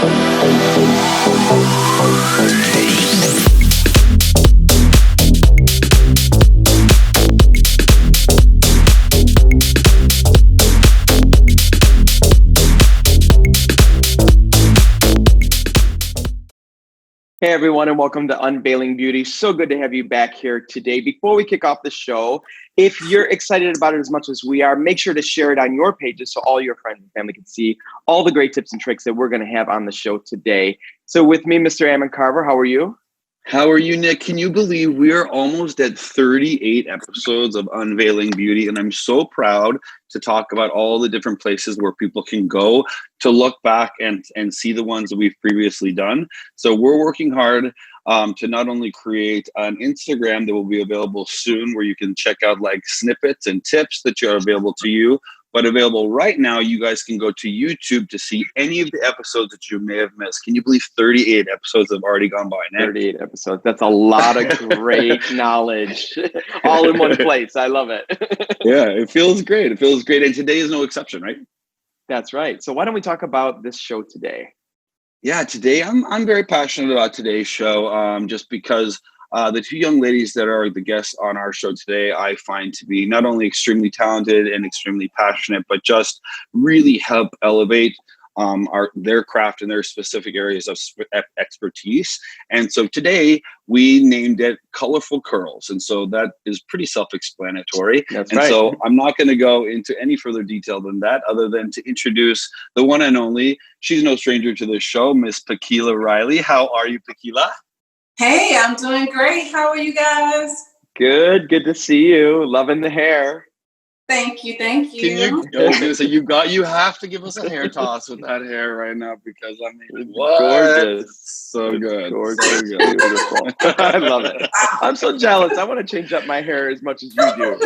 Hey everyone, and welcome to Unveiling Beauty. So good to have you back here today. Before we kick off the show, if you're excited about it as much as we are, make sure to share it on your pages so all your friends and family can see all the great tips and tricks that we're going to have on the show today. So with me, Mr. Ammon Carver, how are you? How are you, Nick? Can you believe we are almost at 38 episodes of Unveiling Beauty? And I'm so proud to talk about all the different places where people can go to look back and see the ones that we've previously done. So we're working hard to not only create an Instagram that will be available soon, where you can check out like snippets and tips that are available to you, but available right now, you guys can go to YouTube to see any of the episodes that you may have missed. Can you believe 38 episodes have already gone by, Nick? 38 episodes. That's a lot of great knowledge all in one place. I love it. Yeah, it feels great. It feels great. And today is no exception, right? That's right. So why don't we talk about this show today? Yeah, today I'm very passionate about today's show just because the two young ladies that are the guests on our show today, I find to be not only extremely talented and extremely passionate, but just really help elevate their craft in their specific areas of expertise. And so today we named it Colorful Curls. And so that is pretty self-explanatory. That's and right. So I'm not going to go into any further detail than that, other than to introduce the one and only, she's no stranger to the show, Miss Pekela Riley. How are you, Pekela? Hey, I'm doing great. How are you guys? Good to see you. Loving the hair. Thank you. Can you? I was gonna say you have to give us a hair toss with that hair right now, because I mean, what? Gorgeous. So good. Gorgeous. So good. Beautiful. I love it. I'm so jealous. I want to change up my hair as much as you do.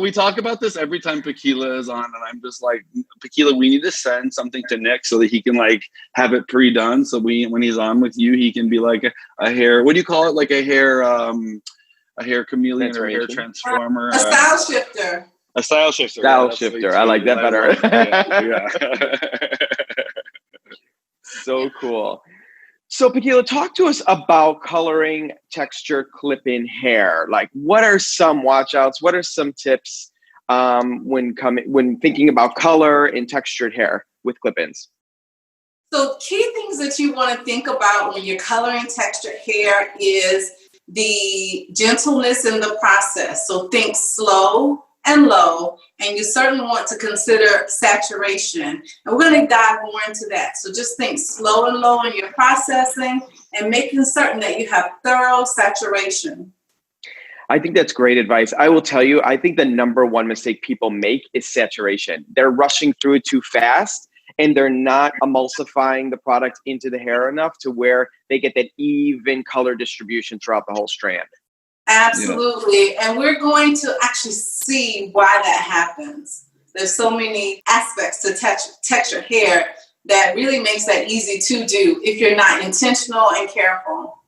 We talk about this every time Pekela is on, and I'm just like, Pekela, we need to send something to Nick so that he can like have it pre-done. So when he's on with you, he can be like a hair. What do you call it? Like a hair chameleon or a hair transformer. A style shifter. A style shifter. Style shifter. I like that better. Yeah. So cool. So Pekela, talk to us about coloring texture clip-in hair. Like, what are some watch outs? What are some tips when thinking about color and textured hair with clip-ins? So key things that you want to think about when you're coloring textured hair is the gentleness in the process. So think slow and low, and you certainly want to consider saturation. And we're going to dive more into that. So just think slow and low in your processing and making certain that you have thorough saturation. I think that's great advice. I will tell you, I think the number one mistake people make is saturation. They're rushing through it too fast, and they're not emulsifying the product into the hair enough to where they get that even color distribution throughout the whole strand. Absolutely. And we're going to actually see why that happens. There's so many aspects to texture hair that really makes that easy to do if you're not intentional and careful.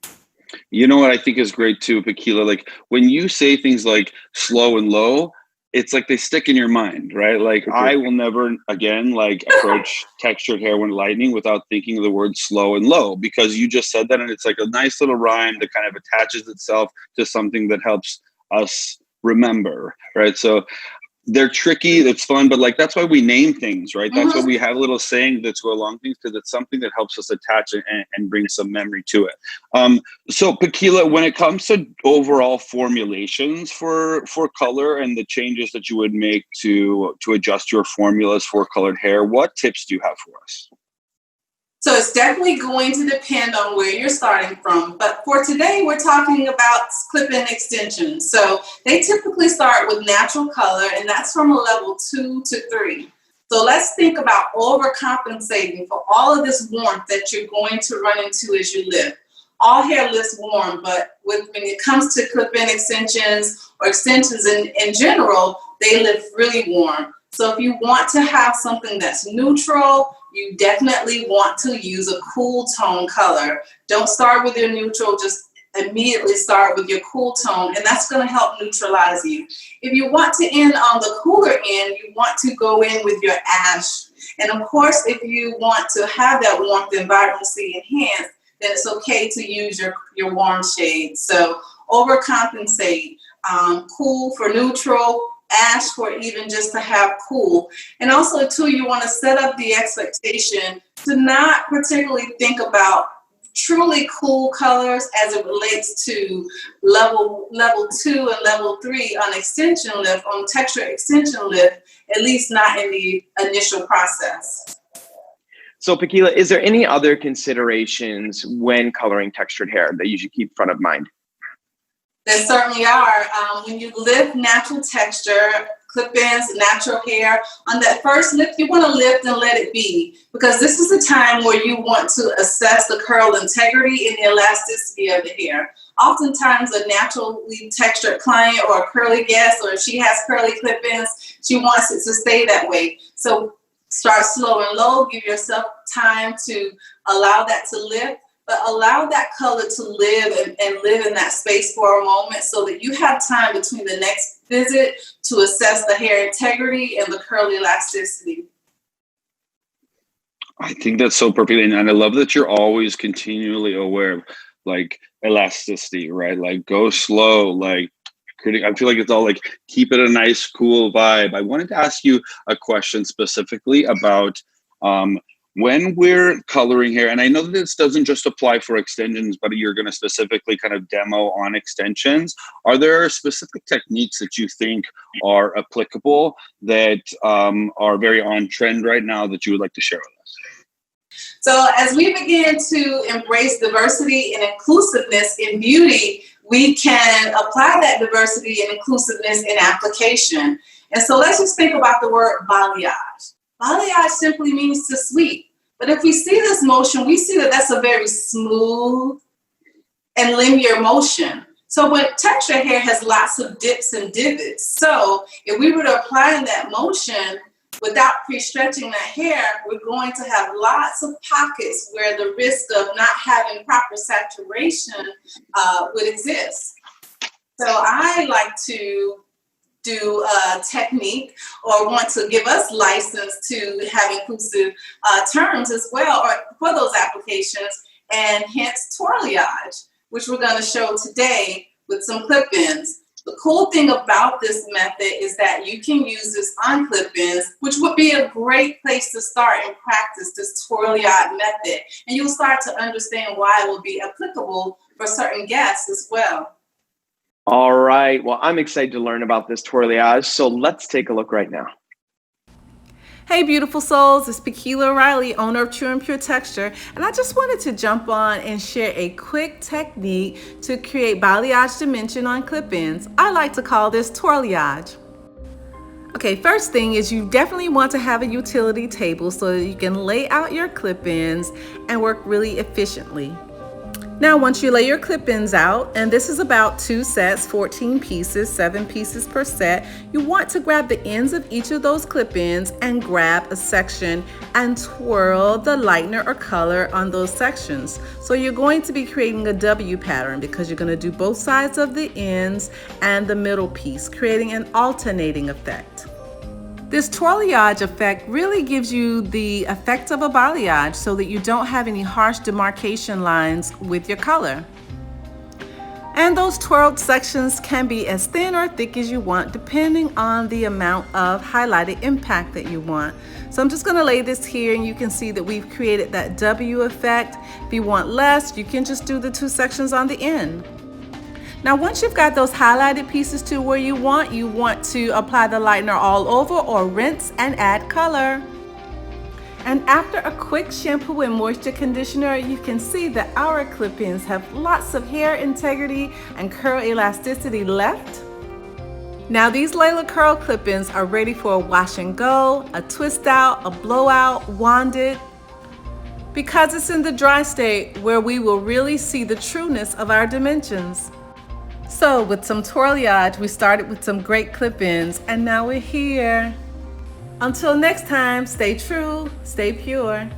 You know what I think is great too, Pekela? Like when you say things like slow and low, it's like they stick in your mind, right? Like I will never again like approach textured hair when lightening without thinking of the word slow and low, because you just said that, and it's like a nice little rhyme that kind of attaches itself to something that helps us remember, right? So they're tricky, it's fun, but like that's why we name things, right? That's why we have little sayings that go along things, because it's something that helps us attach it and bring some memory to it. So Pekela, when it comes to overall formulations for color and the changes that you would make to adjust your formulas for colored hair, what tips do you have for us? So it's definitely going to depend on where you're starting from. But for today, we're talking about clip-in extensions. So they typically start with natural color, and that's from a level 2 to 3. So let's think about overcompensating for all of this warmth that you're going to run into as you lift. All hair lifts warm, but when it comes to clip-in extensions or extensions in general, they lift really warm. So if you want to have something that's neutral, you definitely want to use a cool tone color. Don't start with your neutral, just immediately start with your cool tone, and that's going to help neutralize you. If you want to end on the cooler end, you want to go in with your ash And of course, if you want to have that warmth and vibrancy enhanced, then it's okay to use your warm shades. So overcompensate, cool for neutral, ash for even just to have cool. And also too, you want to set up the expectation to not particularly think about truly cool colors as it relates to level 2 and level 3 on extension lift, on texture extension lift, at least not in the initial process. So Pekela, is there any other considerations when coloring textured hair that you should keep front of mind? There certainly are. When you lift natural texture, clip-ins, natural hair, on that first lift, you want to lift and let it be, because this is the time where you want to assess the curl integrity and the elasticity of the hair. Oftentimes, a naturally textured client or a curly guest, or if she has curly clip-ins, she wants it to stay that way. So start slow and low, give yourself time to allow that to lift, but allow that color to live and live in that space for a moment so that you have time between the next visit to assess the hair integrity and the curl elasticity. I think that's so perfect. And I love that you're always continually aware of like elasticity, right? Like go slow, like I feel like it's all like keep it a nice, cool vibe. I wanted to ask you a question specifically about when we're coloring hair, and I know that this doesn't just apply for extensions, but you're going to specifically kind of demo on extensions. Are there specific techniques that you think are applicable that are very on trend right now that you would like to share with us? So as we begin to embrace diversity and inclusiveness in beauty, we can apply that diversity and inclusiveness in application. And so let's just think about the word balayage. Balayage simply means to sweep. But if we see this motion, we see that that's a very smooth and linear motion. So when texture hair has lots of dips and divots. So if we were to apply that motion without pre-stretching the hair, we're going to have lots of pockets where the risk of not having proper saturation would exist. So I like to do a technique or want to give us license to have inclusive terms as well or for those applications, and hence twirliage, which we're going to show today with some clip-ins. The cool thing about this method is that you can use this on clip-ins, which would be a great place to start and practice this twirliage method. And you'll start to understand why it will be applicable for certain guests as well. All right. Well, I'm excited to learn about this twirliage. So let's take a look right now. Hey, beautiful souls. It's Pekela Riley, owner of True and Pure Texture. And I just wanted to jump on and share a quick technique to create balayage dimension on clip-ins. I like to call this twirliage. Okay, first thing is you definitely want to have a utility table so that you can lay out your clip-ins and work really efficiently. Now, once you lay your clip-ins out, and this is about 2 sets, 14 pieces, 7 pieces per set, you want to grab the ends of each of those clip-ins and grab a section and twirl the lightener or color on those sections. So you're going to be creating a W pattern because you're going to do both sides of the ends and the middle piece, creating an alternating effect. This twirliage effect really gives you the effect of a balayage so that you don't have any harsh demarcation lines with your color. And those twirled sections can be as thin or thick as you want depending on the amount of highlighted impact that you want. So I'm just going to lay this here and you can see that we've created that W effect. If you want less, you can just do the 2 sections on the end. Now, once you've got those highlighted pieces to where you want to apply the lightener all over or rinse and add color. And after a quick shampoo and moisture conditioner, you can see that our clip-ins have lots of hair integrity and curl elasticity left. Now, these Layla curl clip-ins are ready for a wash and go, a twist out, a blowout, wanded, because it's in the dry state where we will really see the trueness of our dimensions. So with some twirliage, we started with some great clip-ins, and now we're here. Until next time, stay true, stay pure.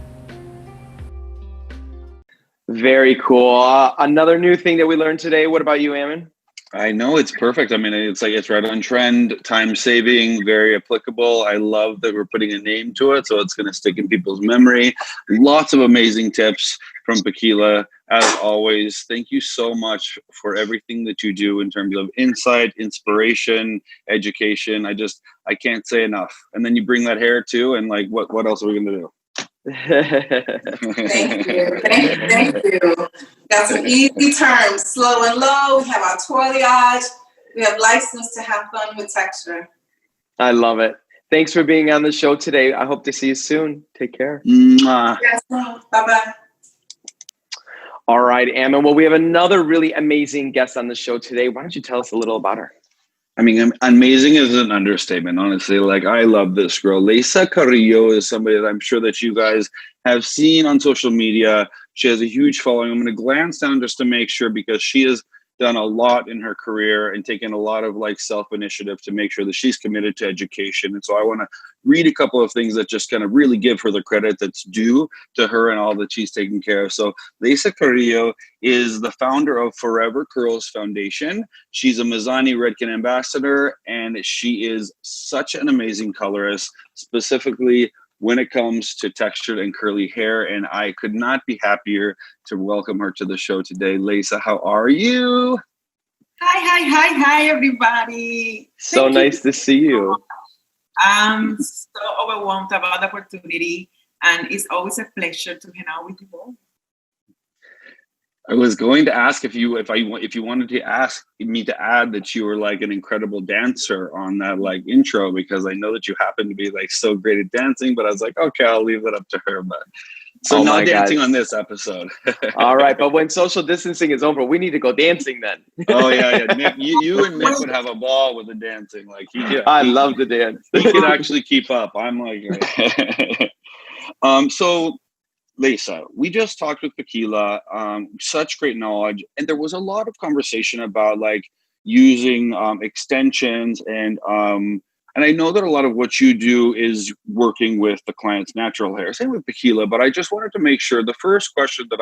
Very cool. Another new thing that we learned today. What about you, Ammon? I know, it's perfect. I mean, it's like it's right on trend, time saving, very applicable. I love that we're putting a name to it, so it's going to stick in people's memory. Lots of amazing tips from Pekela. As always, thank you so much for everything that you do in terms of insight, inspiration, education. I can't say enough. And then you bring that hair too, and like, what else are we going to do? Thank you. Thank you. Got some easy terms. Slow and low. We have our twiliage. We have license to have fun with texture. I love it. Thanks for being on the show today. I hope to see you soon. Take care. Mwah. Yes, bye-bye. All right, Amma. Well, we have another really amazing guest on the show today. Why don't you tell us a little about her? I mean, amazing is an understatement, honestly. Like, I love this girl. Leysa Carillo is somebody that I'm sure that you guys have seen on social media. She has a huge following. I'm going to glance down just to make sure, because she has done a lot in her career and taken a lot of like self-initiative to make sure that she's committed to education. And so I want to read a couple of things that just kind of really give her the credit that's due to her and all that she's taken care of. So Leysa Carillo is the founder of Forever Curls Foundation. She's a Mizani Redken ambassador, and she is such an amazing colorist, specifically when it comes to textured and curly hair. And I could not be happier to welcome her to the show today. Leysa, how are you? Hi, everybody. So nice to see you. I'm so overwhelmed about the opportunity, and it's always a pleasure to hang out with you all. I was going to ask if you wanted to ask me to add that you were like an incredible dancer on that like intro, because I know that you happen to be like so great at dancing, but I was like, okay, I'll leave that up to her. But so not dancing on this episode. All right, but when social distancing is over, we need to go dancing then. Oh yeah. Nick, you and Nick would have a ball with the dancing. Like I love to dance. He can actually keep up. I'm like, so Leysa, we just talked with Pekela, such great knowledge. And there was a lot of conversation about like using extensions and I know that a lot of what you do is working with the client's natural hair. Same with Pekela, but I just wanted to make sure the first question that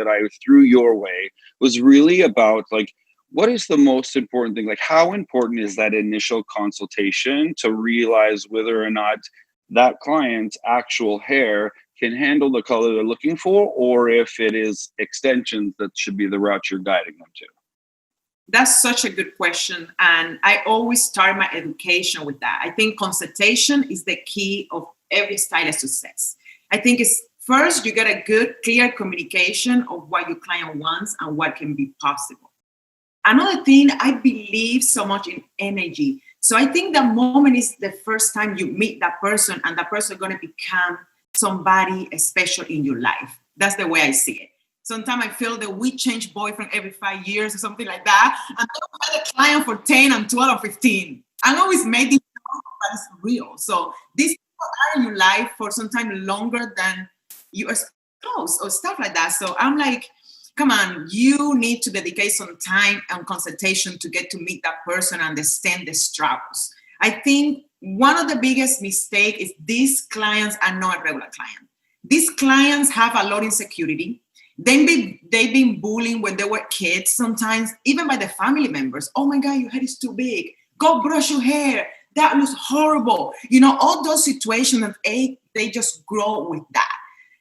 I threw your way was really about like, what is the most important thing? Like, how important is that initial consultation to realize whether or not that client's actual hair can handle the color they're looking for, or if it is extensions that should be the route you're guiding them to? That's such a good question. And I always start my education with that. I think consultation is the key of every stylist success. I think it's first, you get a good, clear communication of what your client wants and what can be possible. Another thing, I believe so much in energy. So I think the moment is the first time you meet that person, and that person is going to become somebody special in your life. That's the way I see it. Sometimes I feel that we change boyfriend every 5 years or something like that. And I had a client for 10 and 12 or 15. I'm always making it, but it's real. So these people are in your life for some time longer than you are supposed or stuff like that. So I'm like, come on, you need to dedicate some time and consultation to get to meet that person and understand the struggles. I think one of the biggest mistakes is these clients are not a regular client. These clients have a lot of insecurity. They've been bullied when they were kids, sometimes even by the family members. Oh my God, your hair is too big. Go brush your hair. That looks horrible. You know, all those situations that they just grow with that.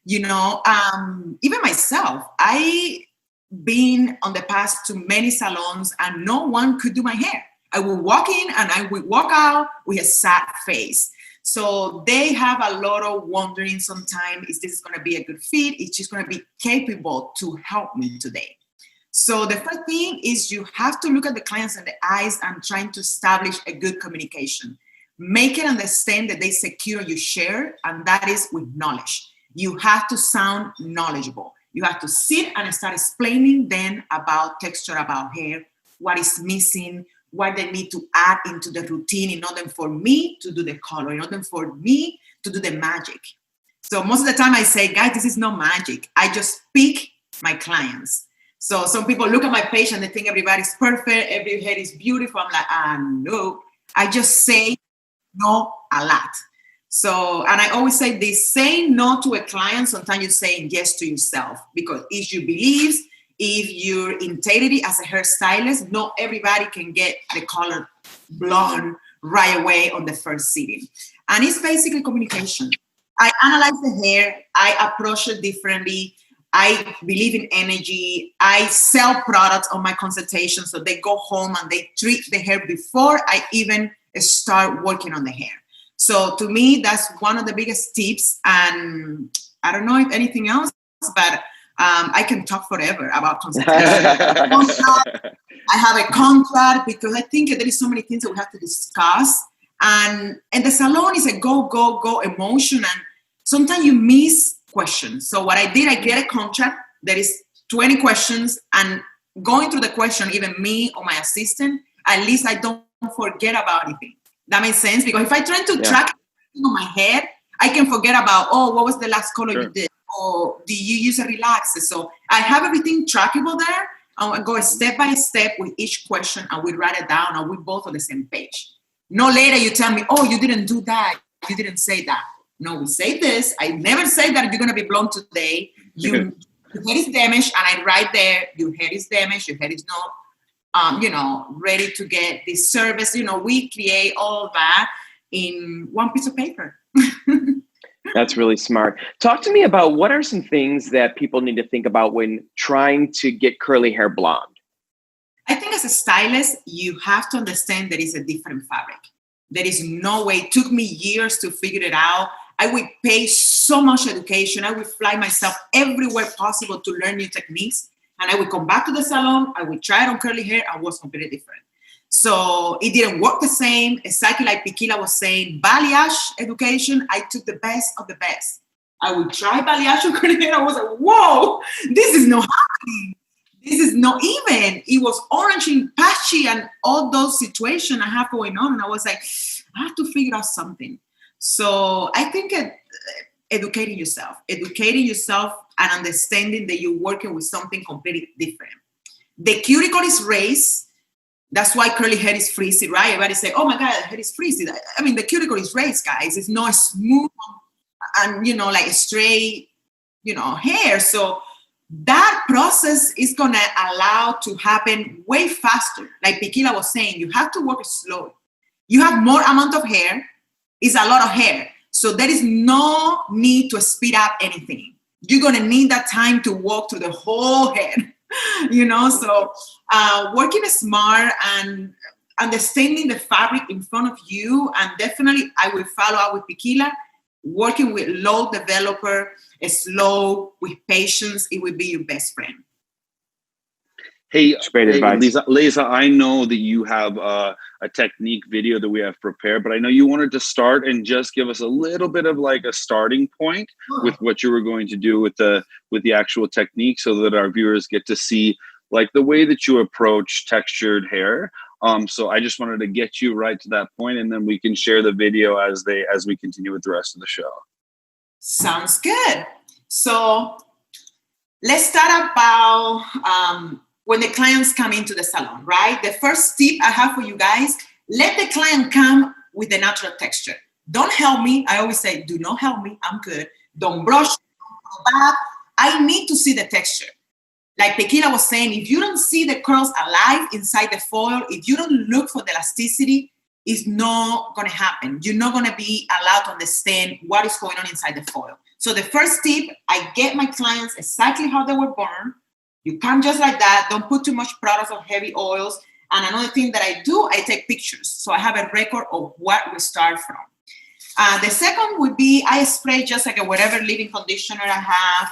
You know, even myself, I been on the past to many salons and no one could do my hair. I would walk in and I would walk out with a sad face. So they have a lot of wondering sometimes, is this going to be a good fit? Is she going to be capable to help me today? So the first thing is you have to look at the clients in the eyes and trying to establish a good communication. Make it understand that they secure you share, and that is with knowledge. You have to sound knowledgeable. You have to sit and start explaining then about texture, about hair, what is missing, what they need to add into the routine in order for me to do the color, in order for me to do the magic. So most of the time I say, guys, this is no magic. I just pick my clients. So some people look at my page and they think everybody's perfect, every hair is beautiful. I'm like, no. I just say no a lot. So, and I always say this, saying no to a client, sometimes you're saying yes to yourself, because it's your beliefs, if your integrity as a hairstylist, not everybody can get the color blonde right away on the first sitting. And it's basically communication. I analyze the hair, I approach it differently. I believe in energy. I sell products on my consultation, so they go home and they treat the hair before I even start working on the hair. So to me, that's one of the biggest tips. And I don't know if anything else, but I can talk forever about consultation. I have a contract because I think there is so many things that we have to discuss. And the salon is a go, go, go emotion. And sometimes you miss questions. So what I did, I get a contract. There is 20 questions, and going through the question, even me or my assistant, at least I don't forget about anything. That makes sense? Because if I try to track everything on my head, I can forget about, oh, what was the last color you did? Or do you use a relaxer? So I have everything trackable there. I go step by step with each question, and we write it down, and we both on the same page. No later you tell me, oh, you didn't do that. You didn't say that. No, we say this. I never say that you're going to be blonde today. Your hair is damaged, and I write there, your hair is damaged, your hair is not, ready to get this service. We create all that in one piece of paper. That's really smart. Talk to me about what are some things that people need to think about when trying to get curly hair blonde? I think as a stylist, you have to understand there is a different fabric. There is no way. It took me years to figure it out. I would pay so much education. I would fly myself everywhere possible to learn new techniques. And I would come back to the salon. I would try it on curly hair and was completely different. So it didn't work the same. Exactly like Pekela was saying, balayage education, I took the best of the best. I would try balayage on curly hair. I was like, whoa, this is not happening. This is not even. It was orange and patchy and all those situations I have going on. And I was like, I have to figure out something. So I think educating yourself and understanding that you're working with something completely different. The cuticle is raised. That's why curly hair is frizzy, right? Everybody say, oh my God, hair is frizzy. I mean, the cuticle is raised, guys. It's not smooth and, like a straight, hair. So that process is going to allow to happen way faster. Like Pekela was saying, you have to work slow. You have more amount of hair. It's a lot of hair. So there is no need to speed up anything. You're going to need that time to walk through the whole head, So working smart and understanding the fabric in front of you. And definitely I will follow up with Pekela. Working with low developer, slow, with patience, it will be your best friend. Hey, Leysa, I know that you have a technique video that we have prepared, but I know you wanted to start and just give us a little bit of like a starting point with what you were going to do with the actual technique, so that our viewers get to see like the way that you approach textured hair. So I just wanted to get you right to that point, and then we can share the video as we continue with the rest of the show. Sounds good. So let's start about when the clients come into the salon, right? The first tip I have for you guys, let the client come with the natural texture. Don't help me. I always say, do not help me. I'm good. Don't brush, don't go back. I need to see the texture. Like Pekela was saying, if you don't see the curls alive inside the foil, if you don't look for the elasticity, it's not going to happen. You're not going to be allowed to understand what is going on inside the foil. So the first tip, I get my clients exactly how they were born. You come just like that. Don't put too much products or heavy oils. And another thing that I do, I take pictures. So I have a record of what we start from. The second would be I spray just like a whatever leave-in conditioner I have.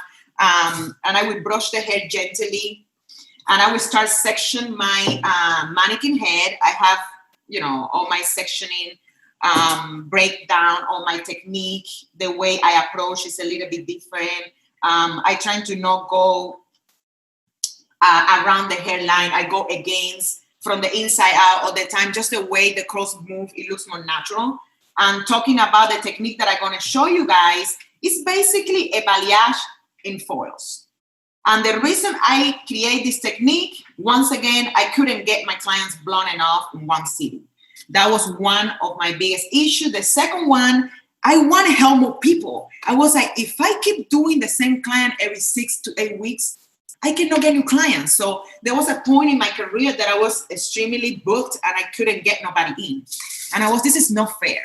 And I will brush the hair gently. And I will start section my mannequin head. I have, all my sectioning, breakdown, all my technique. The way I approach is a little bit different. I try to not go around the hairline. I go against from the inside out all the time. Just the way the curls move, it looks more natural. And talking about the technique that I'm going to show you guys is basically a balayage in foils. And the reason I create this technique, once again, I couldn't get my clients blonde enough in one sitting. That was one of my biggest issues. The second one, I want to help more people. I was like, if I keep doing the same client every 6 to 8 weeks, I cannot get new clients. So there was a point in my career that I was extremely booked and I couldn't get nobody in. And this is not fair.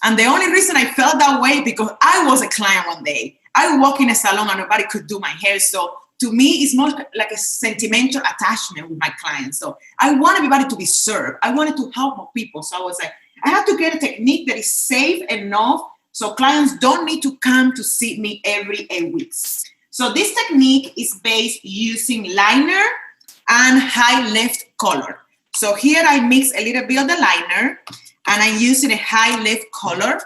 And the only reason I felt that way because I was a client one day. I walk in a salon and nobody could do my hair. So to me, it's more like a sentimental attachment with my clients. So I want everybody to be served. I wanted to help more people. So I was like, I have to get a technique that is safe enough so clients don't need to come to see me every 8 weeks. So this technique is based using liner and high lift color. So here I mix a little bit of the liner and I'm using a high lift color.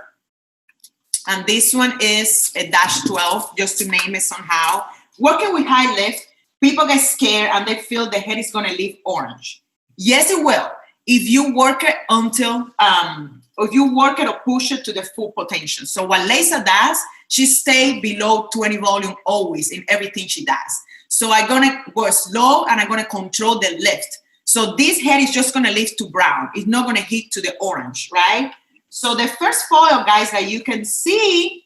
And this one is a -12, just to name it somehow. Working with high lift, people get scared and they feel the hair is going to leave orange. Yes, it will. If you work it if you work it or push it to the full potential. So what Leysa does, she stays below 20 volume always in everything she does. So I'm going to go slow and I'm going to control the lift. So this hair is just going to lift to brown. It's not going to hit to the orange, right? So the first foil, guys, that you can see,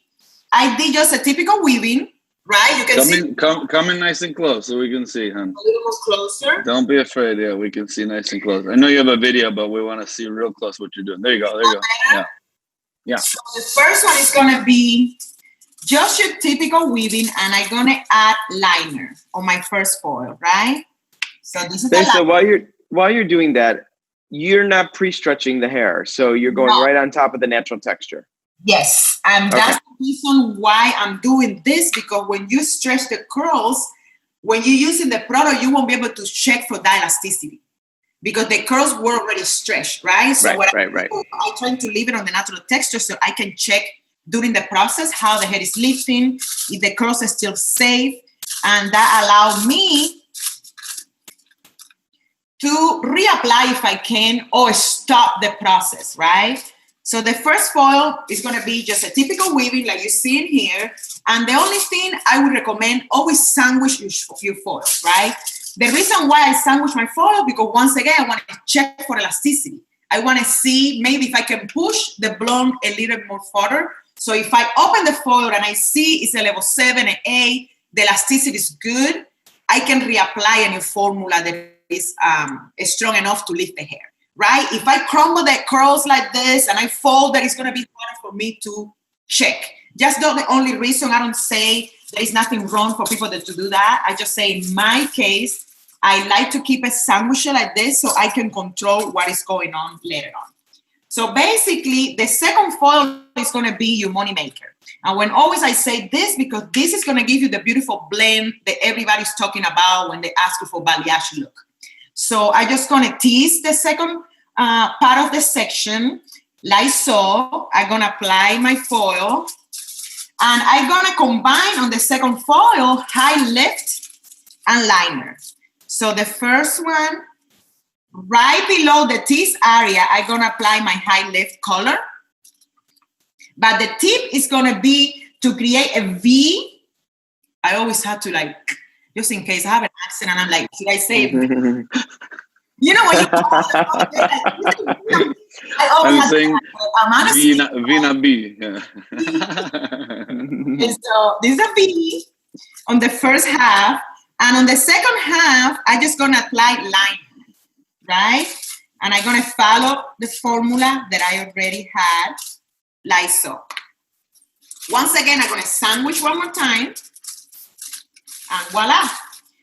I did just a typical weaving, right? You can come in nice and close so we can see, hon. A little closer. Don't be afraid. Yeah, we can see nice and close. I know you have a video, but we want to see real close what you're doing. There you go. There you go. Yeah. So the first one is going to be just your typical weaving, and I'm going to add liner on my first foil, right? So this is the liner. While you're doing that, you're not pre-stretching the hair. So you're going right on top of the natural texture. Yes. And that's the reason why I'm doing this, because when you stretch the curls, when you're using the product, you won't be able to check for that elasticity because the curls were already stretched, right? So I try to leave it on the natural texture so I can check during the process how the hair is lifting, if the curls are still safe, and that allows me to reapply if I can or stop the process, right? So the first foil is going to be just a typical weaving like you see in here. And the only thing I would recommend, always sandwich your foils, right? The reason why I sandwich my foil, because once again, I want to check for elasticity. I want to see maybe if I can push the blonde a little more further. So if I open the foil and I see it's a level 7 and 8, the elasticity is good, I can reapply a new formula that is strong enough to lift the hair, right? If I crumble the curls like this and I fold, that is going to be harder for me to check. Just the only reason I don't say there is nothing wrong for people to do that. I just say in my case, I like to keep a sandwich like this so I can control what is going on later on. So basically, the second foil is going to be your money maker. And when always I say this, because this is going to give you the beautiful blend that everybody's talking about when they ask you for balayage look. So I just going to tease the second part of the section, like so. I'm going to apply my foil. And I'm going to combine on the second foil, high lift and liner. So the first one, right below the tease area, I'm going to apply my high lift color. But the tip is going to be to create a V. I always have to just in case I have an accent and I'm like, should I say it? You know what you call it? I'm saying Vina B. Yeah. And so this is a V on the first half. And on the second half, I'm just going to apply liner, right? And I'm going to follow the formula that I already had, like so. Once again, I'm going to sandwich one more time. And voila.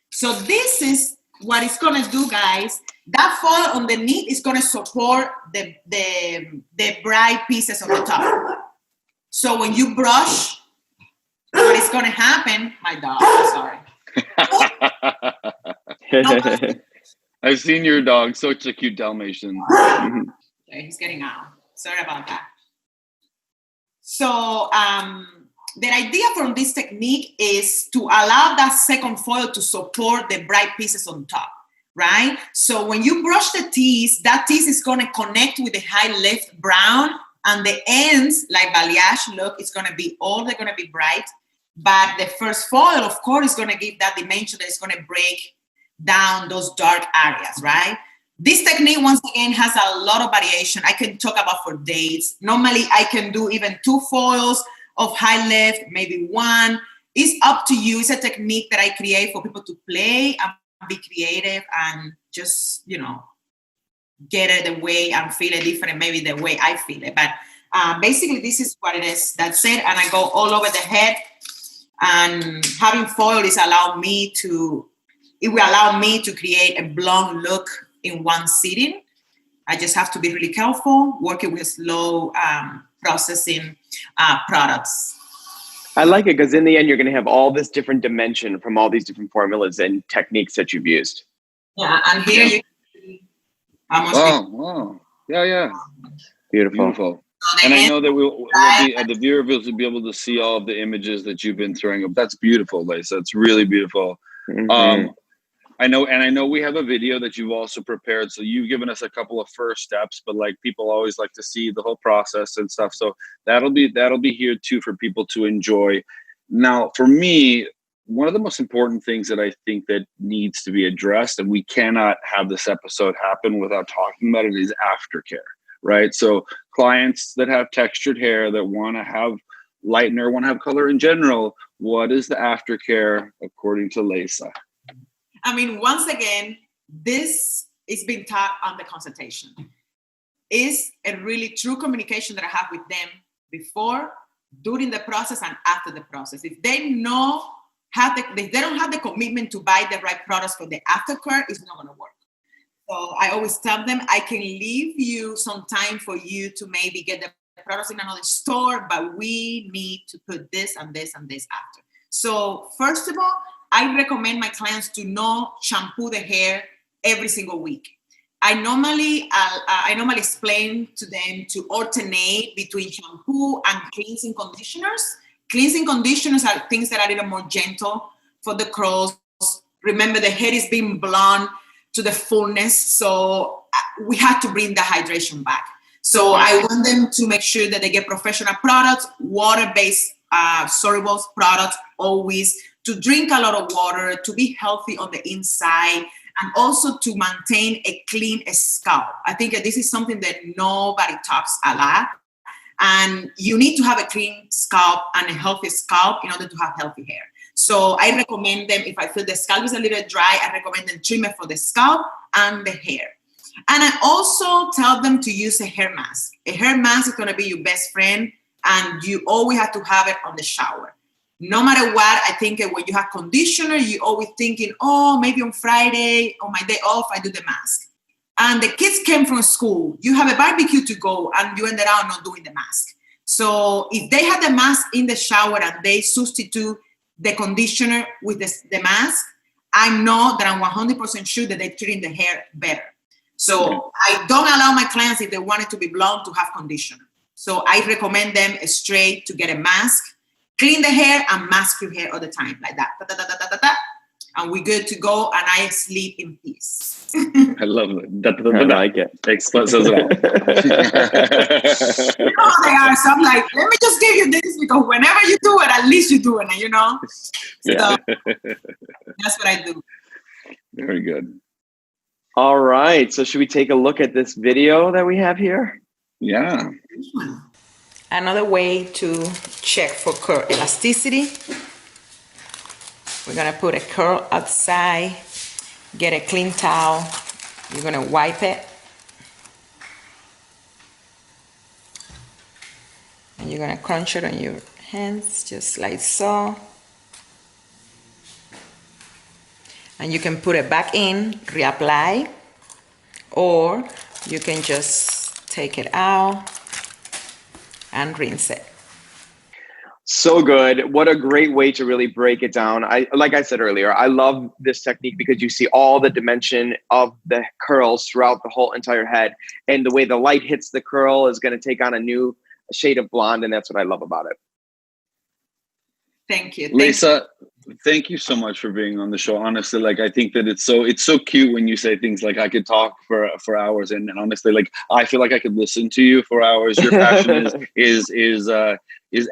So this is what it's going to do, guys. That foil underneath is going to support the bright pieces on the top. So when you brush, what is going to happen? My dog, I'm sorry. I've seen your dog, such a cute Dalmatian. Okay, he's getting out. Sorry about that. So the idea from this technique is to allow that second foil to support the bright pieces on top, right? So when you brush the tease, that tease is going to connect with the high lift brown, and the ends, like balayage look, it's going to be they're going to be bright. But the first foil, of course, is going to give that dimension that is going to break down those dark areas, right? This technique, once again, has a lot of variation. I can talk about for days. Normally, I can do even 2 foils of high lift, maybe 1. it's up to you. It's a technique that I create for people to play and be creative and just, get it the way I'm feeling different, maybe the way I feel it. But basically, this is what it is. That's it. And I go all over the head. And having foil it will allow me to create a blonde look in one sitting. I just have to be really careful, working with slow processing products. I like it because in the end, you're going to have all this different dimension from all these different formulas and techniques that you've used. Yeah, and here you can see wow. Yeah. Beautiful. And I know that the viewers will be able to see all of the images that you've been throwing up. That's beautiful, Leysa. It's really beautiful. Mm-hmm. I know we have a video that you've also prepared. So you've given us a couple of first steps, but like people always like to see the whole process and stuff. So that'll be here too for people to enjoy. Now, for me, one of the most important things that I think that needs to be addressed, and we cannot have this episode happen without talking about it, is aftercare. Right? So clients that have textured hair, that want to have lightener, want to have color in general, what is the aftercare according to Leysa? I mean, once again, this is being taught on the consultation. It's a really true communication that I have with them before, during the process, and after the process. If they don't have the commitment to buy the right products for the aftercare, it's not going to work. So I always tell them, I can leave you some time for you to maybe get the products in another store, but we need to put this and this and this after. So first of all, I recommend my clients to not shampoo the hair every single week. I normally explain to them to alternate between shampoo and cleansing conditioners. Cleansing conditioners are things that are a little more gentle for the curls. Remember, the hair is being blonde to the fullness, so we have to bring the hydration back. So I want them to make sure that they get professional products, water-based soluble products, always, to drink a lot of water, to be healthy on the inside, and also to maintain a clean scalp. I think that this is something that nobody talks a lot. And you need to have a clean scalp and a healthy scalp in order to have healthy hair. So I recommend them, if I feel the scalp is a little dry, I recommend them treatment for the scalp and the hair. And I also tell them to use a hair mask. A hair mask is going to be your best friend, and you always have to have it on the shower. No matter what, I think when you have conditioner, you always thinking, oh, maybe on Friday, on my day off, I do the mask. And the kids came from school. You have a barbecue to go, and you ended up not doing the mask. So if they had the mask in the shower and they substitute the conditioner with the mask, I know that I'm 100% sure that they're treating the hair better. So I don't allow my clients, if they want it to be blonde, to have conditioner. So I recommend them straight to get a mask, clean the hair, and mask your hair all the time, like that. Da, da, da, da, da, da. And we're good to go, and I sleep in peace. I love it. I like it. Says it all. You know how they are. So I'm like, let me just give you this, because whenever you do it, at least you're doing it, Yeah. So that's what I do. Very good. All right. So should we take a look at this video that we have here? Yeah. Another way to check for curl elasticity. We're gonna put a curl outside, get a clean towel. You're gonna wipe it. And you're gonna crunch it on your hands, just like so. And you can put it back in, reapply, or you can just take it out and rinse it. So good. What a great way to really break it down. Like I said earlier, I love this technique because you see all the dimension of the curls throughout the whole entire head. And the way the light hits the curl is going to take on a new shade of blonde. And that's what I love about it. Thank you. Leysa, thank you so much for being on the show. Honestly, like, I think that it's so cute when you say things like, I could talk for hours, and honestly, like, I feel like I could listen to you for hours. Your passion is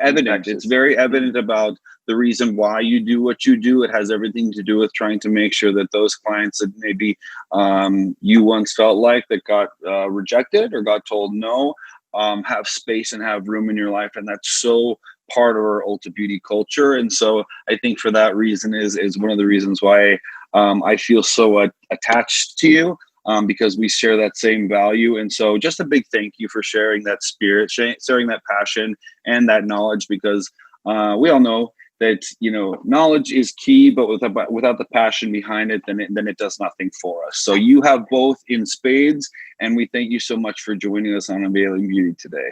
evident. It's very evident about the reason why you do what you do. It has everything to do with trying to make sure that those clients that maybe you once felt like that got rejected or got told no, have space and have room in your life. And that's so part of our Ulta Beauty culture. And so I think for that reason is one of the reasons why I feel so attached to you, because we share that same value. And so just a big thank you for sharing that spirit, sharing that passion and that knowledge, because we all know that, you know, knowledge is key, but without the passion behind it, then it does nothing for us. So you have both in spades, and we thank you so much for joining us on Unveiling Beauty today.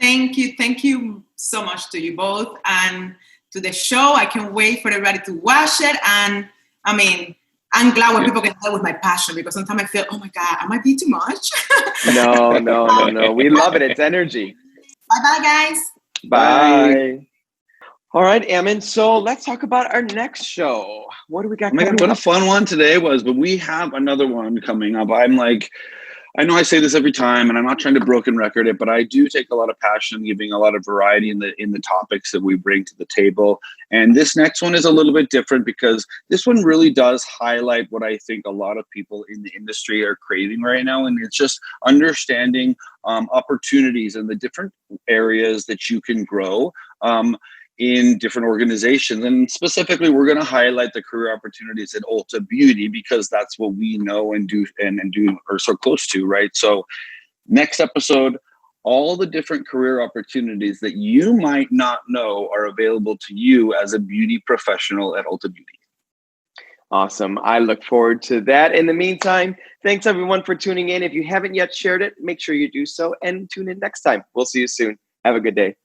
Thank you so much to you both and to the show. I can't wait for everybody to watch it. And I mean, I'm glad when people can tell with my passion, because sometimes I feel, oh my God, I might be too much. No. We love it. It's energy. Bye-bye, guys. Bye. All right, Ammon. So let's talk about our next show. What do we got? Oh my God, what a fun one today was, but we have another one coming up. I know I say this every time, and I'm not trying to broken record it, but I do take a lot of passion, giving a lot of variety in the topics that we bring to the table. And this next one is a little bit different, because this one really does highlight what I think a lot of people in the industry are craving right now. And it's just understanding opportunities in the different areas that you can grow in different organizations. And specifically, we're going to highlight the career opportunities at Ulta Beauty, because that's what we know and do are so close to, right? So next episode, all the different career opportunities that you might not know are available to you as a beauty professional at Ulta Beauty. Awesome. I look forward to that. In the meantime, thanks everyone for tuning in. If you haven't yet shared it, make sure you do so and tune in next time. We'll see you soon. Have a good day.